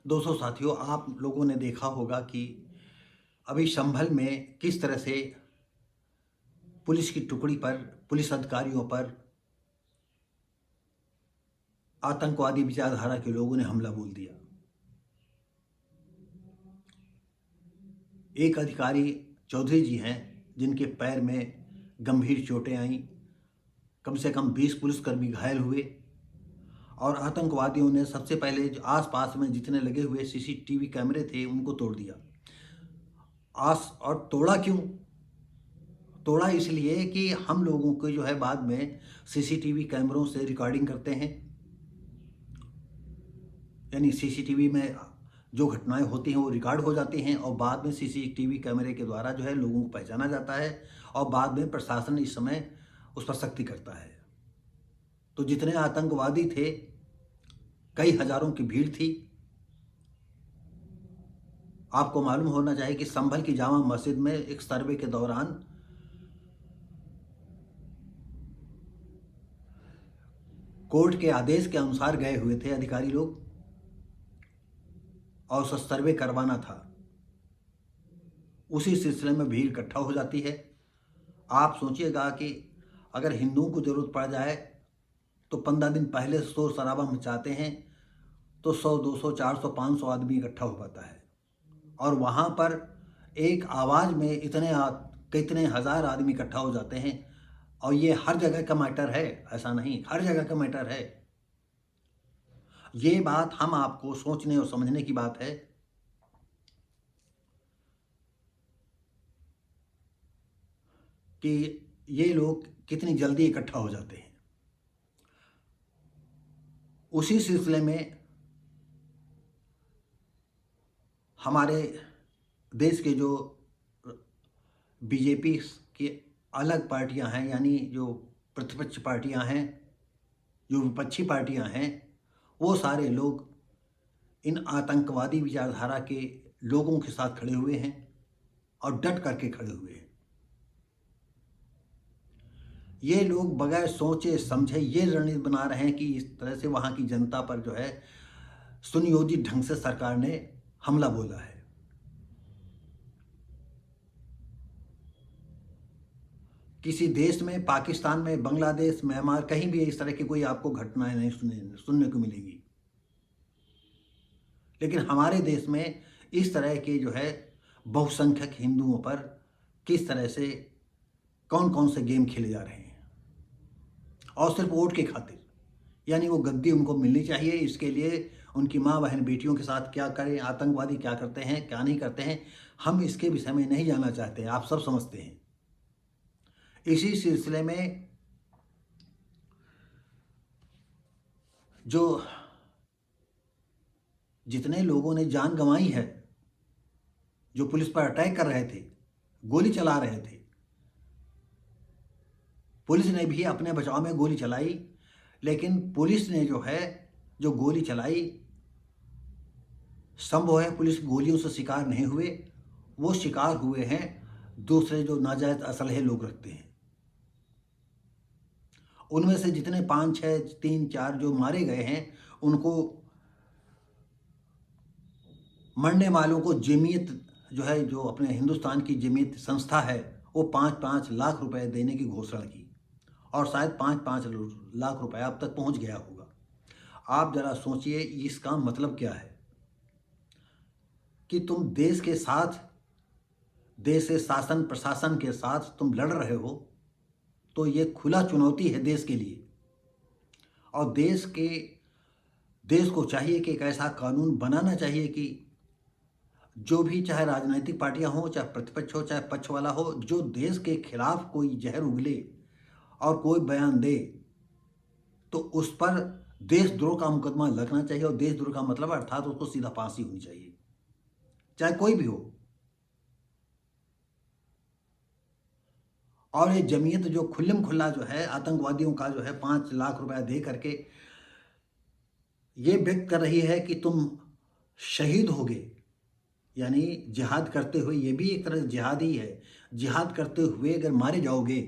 दोस्तों साथियों, आप लोगों ने देखा होगा कि अभी संभल में किस तरह से पुलिस की टुकड़ी पर, पुलिस अधिकारियों पर आतंकवादी विचारधारा के लोगों ने हमला बोल दिया। एक अधिकारी चौधरी जी हैं जिनके पैर में गंभीर चोटें आईं। कम से कम 20 पुलिसकर्मी घायल हुए और आतंकवादियों ने सबसे पहले जो आसपास में जितने लगे हुए सीसीटीवी कैमरे थे उनको तोड़ दिया। आस और तोड़ा क्यों? तोड़ा इसलिए कि हम लोगों को जो है बाद में सीसीटीवी कैमरों से रिकॉर्डिंग करते हैं, यानी सीसीटीवी में जो घटनाएं होती हैं वो रिकॉर्ड हो जाती हैं और बाद में सीसीटीवी कैमरे के द्वारा जो है लोगों को पहचाना जाता है और बाद में प्रशासन इस समय उस पर सख्ती करता है। तो जितने आतंकवादी थे, कई हजारों की भीड़ थी। आपको मालूम होना चाहिए कि संभल की जामा मस्जिद में एक सर्वे के दौरान कोर्ट के आदेश के अनुसार गए हुए थे अधिकारी लोग और उस सर्वे करवाना था। उसी सिलसिले में भीड़ इकट्ठा हो जाती है। आप सोचिएगा कि अगर हिंदुओं को ज़रूरत पड़ जाए तो 15 दिन पहले शोर शराबा मचाते हैं तो 100, 200, 400, 500 आदमी इकट्ठा हो पाता है और वहाँ पर एक आवाज़ में कितने हज़ार आदमी इकट्ठा हो जाते हैं। और ये हर जगह का मैटर है, ऐसा नहीं, हर जगह का मैटर है। ये बात हम आपको सोचने और समझने की बात है कि ये लोग कितनी जल्दी इकट्ठा हो जाते हैं। उसी सिलसिले में हमारे देश के जो बीजेपी की अलग पार्टियां हैं, यानी जो प्रतिपक्ष पार्टियां हैं, जो विपक्षी पार्टियां हैं, वो सारे लोग इन आतंकवादी विचारधारा के लोगों के साथ खड़े हुए हैं और डट करके खड़े हुए हैं। ये लोग बगैर सोचे समझे ये रणनीति बना रहे हैं कि इस तरह से वहाँ की जनता पर जो है सुनियोजित ढंग से सरकार ने हमला बोला है। किसी देश में, पाकिस्तान में, बांग्लादेश, म्यांमार, कहीं भी इस तरह की कोई आपको घटनाएं नहीं सुनने को मिलेगी। लेकिन हमारे देश में इस तरह के जो है बहुसंख्यक हिंदुओं पर किस तरह से कौन कौन से गेम खेले जा रहे हैं और सिर्फ वोट के खातिर, यानी वो गद्दी उनको मिलनी चाहिए। इसके लिए उनकी माँ बहन बेटियों के साथ क्या करें, आतंकवादी क्या करते हैं क्या नहीं करते हैं, हम इसके विषय में नहीं जानना चाहते, आप सब समझते हैं। इसी सिलसिले में जो जितने लोगों ने जान गंवाई है, जो पुलिस पर अटैक कर रहे थे, गोली चला रहे थे, पुलिस ने भी अपने बचाव में गोली चलाई, लेकिन पुलिस ने जो गोली चलाई, संभव है पुलिस गोलियों से शिकार नहीं हुए, वो शिकार हुए हैं दूसरे जो नाजायज असलहे लोग रखते हैं। उनमें से जितने 5, 6, 3, 4 जो मारे गए हैं, उनको मरने वालों को जमीयत जो है, जो अपने हिंदुस्तान की जमीयत संस्था है, वो 5-5 लाख रुपए देने की घोषणा की और शायद 5-5 लाख रुपए अब तक पहुंच गया होगा। आप जरा सोचिए इसका मतलब क्या है कि तुम देश के साथ, देश के शासन प्रशासन के साथ तुम लड़ रहे हो, तो ये खुला चुनौती है देश के लिए। और देश को चाहिए कि एक ऐसा कानून बनाना चाहिए कि जो भी, चाहे राजनीतिक पार्टियां हो, चाहे प्रतिपक्ष हो, चाहे पक्ष वाला हो, जो देश के खिलाफ कोई जहर उगले और कोई बयान दे तो उस पर देशद्रोह का मुकदमा लगना चाहिए। और देशद्रोह का मतलब अर्थात उसको सीधा फांसी होनी चाहिए, चाहे कोई भी हो। और ये जमीयत जो खुल्लम खुल्ला जो है आतंकवादियों का जो है 5 लाख रुपया दे करके ये व्यक्त कर रही है कि तुम शहीद होगे, यानी जिहाद करते हुए, ये भी एक तरह से जिहाद ही है, जिहाद करते हुए अगर मारे जाओगे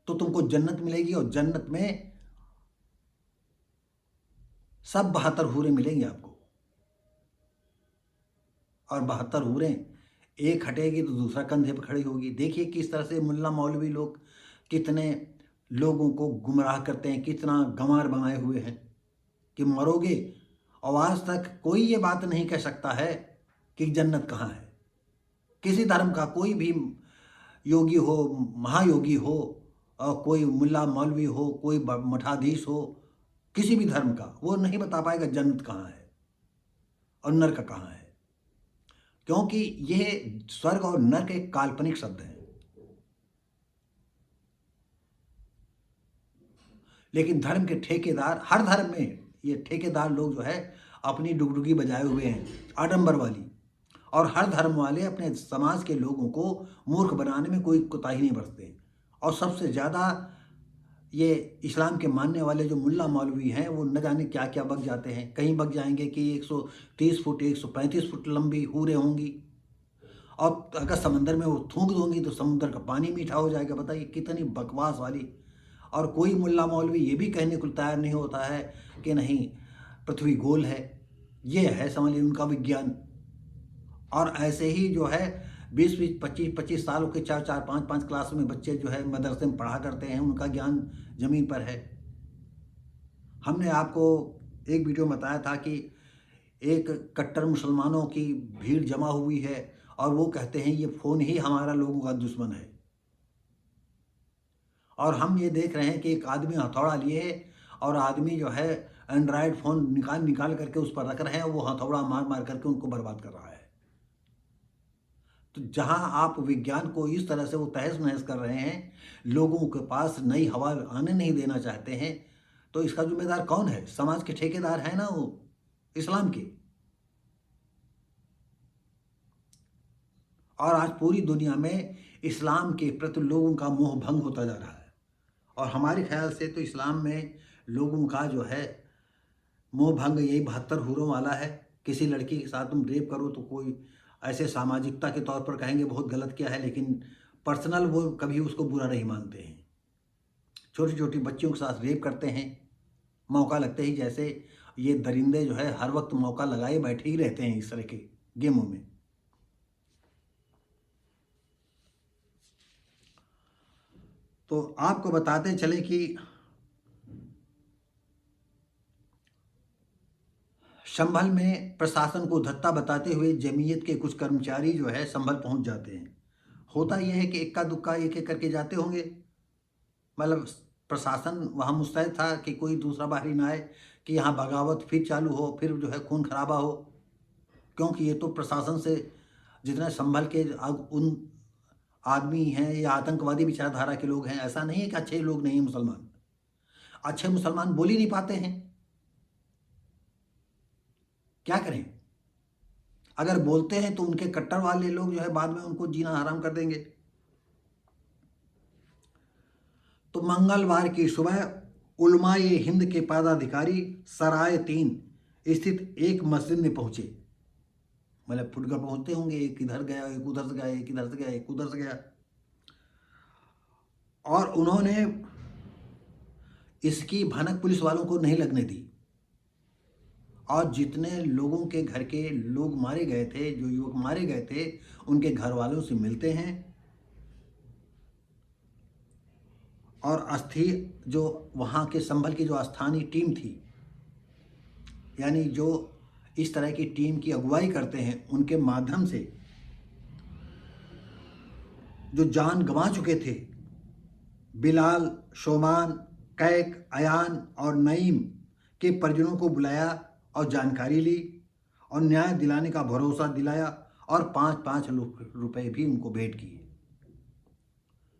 तो तुमको जन्नत मिलेगी और जन्नत में सब 72 हूरें मिलेंगी आपको। और 72 हूरें, एक हटेगी तो दूसरा कंधे पर खड़ी होगी। देखिए किस तरह से मुल्ला मौलवी लोग कितने लोगों को गुमराह करते हैं, कितना गंवार बनाए हुए हैं कि मरोगे। और आज तक कोई ये बात नहीं कह सकता है कि जन्नत कहाँ है। किसी धर्म का कोई भी योगी हो, महायोगी हो, और कोई मुल्ला मौलवी हो, कोई मठाधीश हो, किसी भी धर्म का, वो नहीं बता पाएगा जन्नत कहाँ है और नरक कहाँ है, क्योंकि यह स्वर्ग और नरक एक काल्पनिक शब्द है। लेकिन धर्म के ठेकेदार, हर धर्म में ये ठेकेदार लोग जो है अपनी डुगडुगी बजाए हुए हैं, आडंबर वाली। और हर धर्म वाले अपने समाज के लोगों को मूर्ख बनाने में कोई कोताही नहीं बरतते। और सबसे ज़्यादा ये इस्लाम के मानने वाले जो मुल्ला मौलवी हैं वो न जाने क्या क्या बक जाते हैं। कहीं बक जाएंगे कि 130 फुट 135 फुट लंबी हूरें होंगी, और अगर समंदर में वो थूक दूंगी तो समुद्र का पानी मीठा हो जाएगा। बताइए कितनी बकवास वाली। और कोई मुल्ला मौलवी ये भी कहने को तैयार नहीं होता है कि नहीं, पृथ्वी गोल है। ये है समझ लीजिए उनका विज्ञान। और ऐसे ही जो है 20-20 25-25 सालों के 4-4 5-5 क्लास में बच्चे जो है मदरसे में पढ़ा करते हैं, उनका ज्ञान ज़मीन पर है। हमने आपको एक वीडियो में बताया था कि एक कट्टर मुसलमानों की भीड़ जमा हुई है और वो कहते हैं ये फ़ोन ही हमारा लोगों का दुश्मन है। और हम ये देख रहे हैं कि एक आदमी हथौड़ा लिए है और आदमी जो है एंड्रॉयड फ़ोन निकाल निकाल करके उस पर रख रहे हैं, वो हथौड़ा मार मार करके उनको बर्बाद कर रहा है। तो जहां आप विज्ञान को इस तरह से वो तहस नहस कर रहे हैं, लोगों के पास नई हवा आने नहीं देना चाहते हैं, तो इसका जिम्मेदार कौन है? समाज के ठेकेदार है ना वो, इस्लाम के। और आज पूरी दुनिया में इस्लाम के प्रति लोगों का मोह भंग होता जा रहा है। और हमारे ख्याल से तो इस्लाम में लोगों का जो है मोह भंग यही 72 हूरों वाला है। किसी लड़की के साथ तुम रेप करो तो कोई ऐसे सामाजिकता के तौर पर कहेंगे बहुत गलत किया है, लेकिन पर्सनल वो कभी उसको बुरा नहीं मानते हैं। छोटी छोटी बच्चियों के साथ रेप करते हैं, मौका लगते ही। जैसे ये दरिंदे जो है हर वक्त मौका लगाए बैठे ही रहते हैं इस तरह के गेमों में। तो आपको बताते चले कि संभल में प्रशासन को धत्ता बताते हुए जमीयत के कुछ कर्मचारी जो है संभल पहुंच जाते हैं। होता यह है कि इक्का दुक्का एक एक करके जाते होंगे, मतलब प्रशासन वहाँ मुस्तैद था कि कोई दूसरा बाहरी ना आए कि यहाँ बगावत फिर चालू हो, फिर जो है खून खराबा हो। क्योंकि ये तो प्रशासन से जितने संभल के उन आदमी हैं या आतंकवादी विचारधारा के लोग हैं, ऐसा नहीं है कि अच्छे लोग नहीं हैं मुसलमान। अच्छे मुसलमान बोल ही नहीं पाते हैं, क्या करें? अगर बोलते हैं तो उनके कट्टर वाले लोग जो है बाद में उनको जीना हराम कर देंगे। तो मंगलवार की सुबह उलमाए हिंद के पदाधिकारी सराय 3 स्थित एक मस्जिद में पहुंचे। मतलब फुटकर पहुंचते होंगे, एक इधर गया, एक उधर से गया, एक इधर से गया, एक उधर से गया। और उन्होंने इसकी भनक पुलिस वालों को नहीं लगने दी। और जितने लोगों के घर के लोग मारे गए थे, जो युवक मारे गए थे, उनके घर वालों से मिलते हैं। और अस्थि जो वहाँ के संभल की जो स्थानीय टीम थी, यानी जो इस तरह की टीम की अगुवाई करते हैं, उनके माध्यम से जो जान गंवा चुके थे, बिलाल, शोमान, कैक, अयान और नईम के परिजनों को बुलाया और जानकारी ली और न्याय दिलाने का भरोसा दिलाया और 5-5 रुपए भी उनको भेंट किए।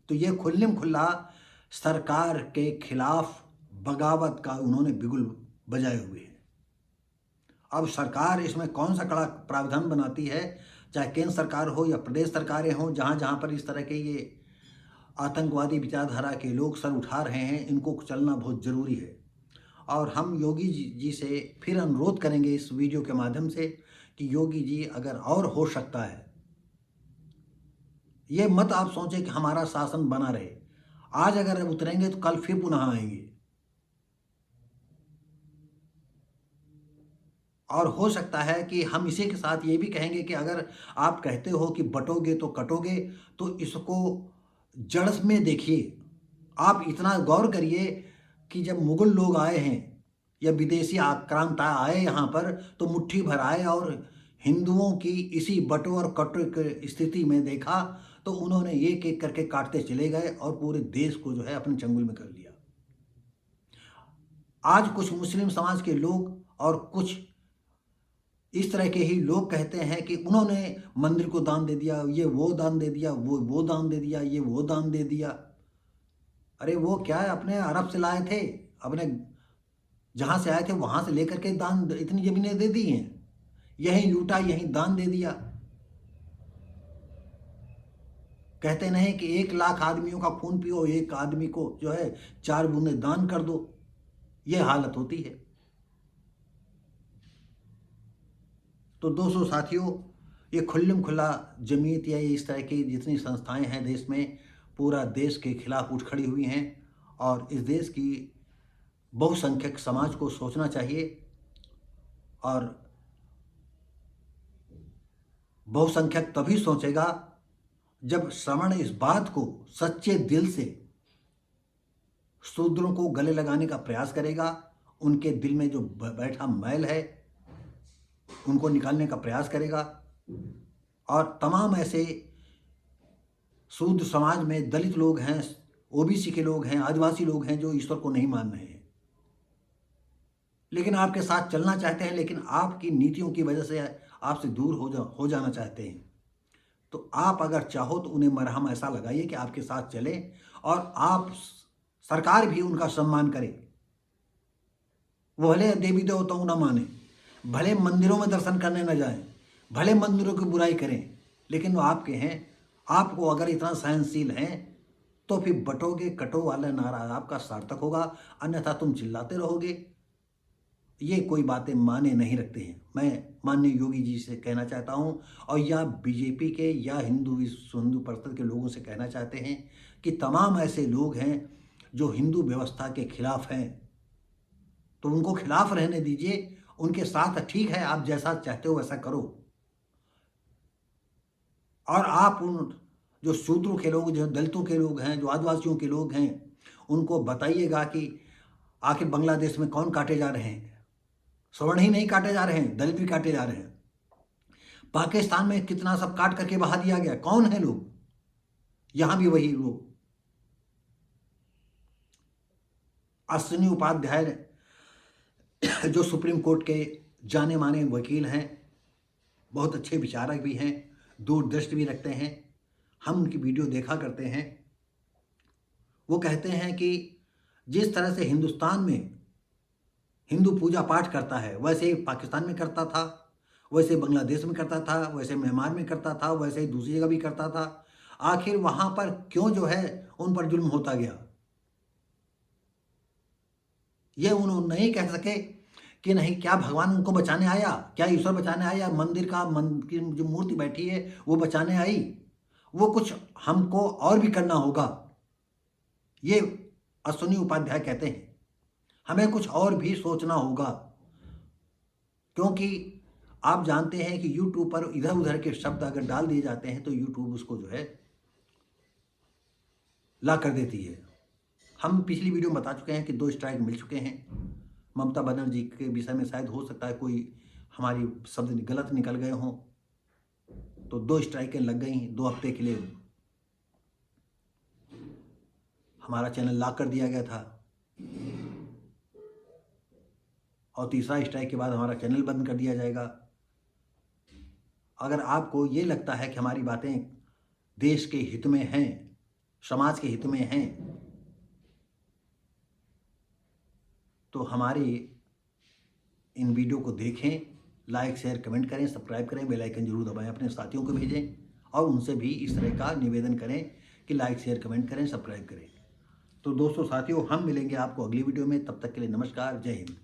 तो ये खुल्लम खुल्ला सरकार के खिलाफ बगावत का उन्होंने बिगुल बजाए हुए हैं। अब सरकार इसमें कौन सा कड़ा प्रावधान बनाती है, चाहे केंद्र सरकार हो या प्रदेश सरकारें हों, जहाँ जहाँ पर इस तरह के ये आतंकवादी विचारधारा के लोग सर उठा रहे हैं, इनको चलना बहुत ज़रूरी है। और हम योगी जी से फिर अनुरोध करेंगे इस वीडियो के माध्यम से कि योगी जी अगर और हो सकता है, ये मत आप सोचें कि हमारा शासन बना रहे। आज अगर उतरेंगे तो कल फिर पुनः आएंगे। और हो सकता है कि हम इसी के साथ ये भी कहेंगे कि अगर आप कहते हो कि बटोगे तो कटोगे, तो इसको जड़ में देखिए। आप इतना गौर करिए कि जब मुगल लोग आए हैं या विदेशी आक्रांता आए यहाँ पर, तो मुट्ठी भर आए और हिंदुओं की इसी बटो और कटो की स्थिति में देखा, तो उन्होंने एक एक करके काटते चले गए और पूरे देश को जो है अपने चंगुल में कर लिया। आज कुछ मुस्लिम समाज के लोग और कुछ इस तरह के ही लोग कहते हैं कि उन्होंने मंदिर को दान दे दिया, ये वो दान दे दिया, वो दान दे दिया, ये वो दान दे दिया। अरे वो क्या है, अपने अरब से लाए थे, अपने जहाँ से आए थे वहाँ से लेकर के दान इतनी ज़मीनें दे दी हैं, यहीं लूटा यहीं दान दे दिया। कहते नहीं कि 1 लाख आदमियों का खून पियो, एक आदमी को जो है 4 बूंदे दान कर दो, ये हालत होती है। तो दोस्तों साथियों, ये खुल्लम खुला जमीयत या इस तरह की जितनी संस्थाएं हैं देश में, पूरा देश के खिलाफ उठ खड़ी हुई हैं और इस देश की बहुसंख्यक समाज को सोचना चाहिए। और बहुसंख्यक तभी सोचेगा जब श्रवण इस बात को सच्चे दिल से शूद्रों को गले लगाने का प्रयास करेगा, उनके दिल में जो बैठा मैल है उनको निकालने का प्रयास करेगा। और तमाम ऐसे शूद्र समाज में दलित लोग हैं, ओबीसी के लोग हैं, आदिवासी लोग हैं जो ईश्वर को नहीं मान रहे हैं, लेकिन आपके साथ चलना चाहते हैं, लेकिन आपकी नीतियों की वजह से आपसे दूर हो जाना चाहते हैं। तो आप अगर चाहो तो उन्हें मरहम ऐसा लगाइए कि आपके साथ चले और आप सरकार भी उनका सम्मान करे। वो भले देवी देवताओं ना माने, भले मंदिरों में दर्शन करने न जाएं, भले मंदिरों की बुराई करें, लेकिन वो आपके हैं। आपको अगर इतना सहनशील हैं तो फिर बटोगे कटो वाला नारा आपका सार्थक होगा, अन्यथा तुम चिल्लाते रहोगे। ये कोई बातें माने नहीं रखते हैं। मैं माननीय योगी जी से कहना चाहता हूँ, और या बीजेपी के या हिंदू परिषद के लोगों से कहना चाहते हैं कि तमाम ऐसे लोग हैं जो हिंदू व्यवस्था के खिलाफ हैं, तो उनको खिलाफ रहने दीजिए। उनके साथ ठीक है, आप जैसा चाहते हो वैसा करो। और आप उन जो शूद्रों के लोग, जो दलितों के लोग हैं, जो आदिवासियों के लोग हैं, उनको बताइएगा कि आखिर बांग्लादेश में कौन काटे जा रहे हैं। सवर्ण ही नहीं काटे जा रहे हैं, दलित भी काटे जा रहे हैं। पाकिस्तान में कितना सब काट करके बहा दिया गया, कौन है लोग? यहां भी वही लोग। अश्विनी उपाध्याय जो सुप्रीम कोर्ट के जाने माने वकील हैं, बहुत अच्छे विचारक भी हैं, दूरदृष्टि भी रखते हैं, हम उनकी वीडियो देखा करते हैं। वो कहते हैं कि जिस तरह से हिंदुस्तान में हिंदू पूजा पाठ करता है, वैसे ही पाकिस्तान में करता था, वैसे बांग्लादेश में करता था, वैसे म्यांमार में करता था, वैसे ही दूसरी जगह भी करता था। आखिर वहां पर क्यों जो है उन पर जुल्म होता गया? ये उन्होंने नहीं कह सके कि नहीं, क्या भगवान उनको बचाने आया, क्या ईश्वर बचाने आया, मंदिर की जो मूर्ति बैठी है वो बचाने आई? वो कुछ हमको और भी करना होगा, ये अश्विनी उपाध्याय कहते हैं। हमें कुछ और भी सोचना होगा, क्योंकि आप जानते हैं कि यूट्यूब पर इधर उधर के शब्द अगर डाल दिए जाते हैं तो यूट्यूब उसको जो है ला कर देती है। हम पिछली वीडियो में बता चुके हैं कि 2 स्ट्राइक मिल चुके हैं। ममता बनर्जी के विषय में शायद हो सकता है कोई हमारी शब्द गलत निकल गए हों, तो 2 स्ट्राइकें लग गई। 2 हफ्ते के लिए हमारा चैनल लॉक कर दिया गया था, और तीसरा स्ट्राइक के बाद हमारा चैनल बंद कर दिया जाएगा। अगर आपको ये लगता है कि हमारी बातें देश के हित में हैं, समाज के हित में हैं, तो हमारी इन वीडियो को देखें, लाइक शेयर कमेंट करें, सब्सक्राइब करें, बेल आइकन जरूर दबाएं, अपने साथियों को भेजें और उनसे भी इस तरह का निवेदन करें कि लाइक शेयर कमेंट करें, सब्सक्राइब करें। तो दोस्तों साथियों, हम मिलेंगे आपको अगली वीडियो में। तब तक के लिए नमस्कार, जय हिंद।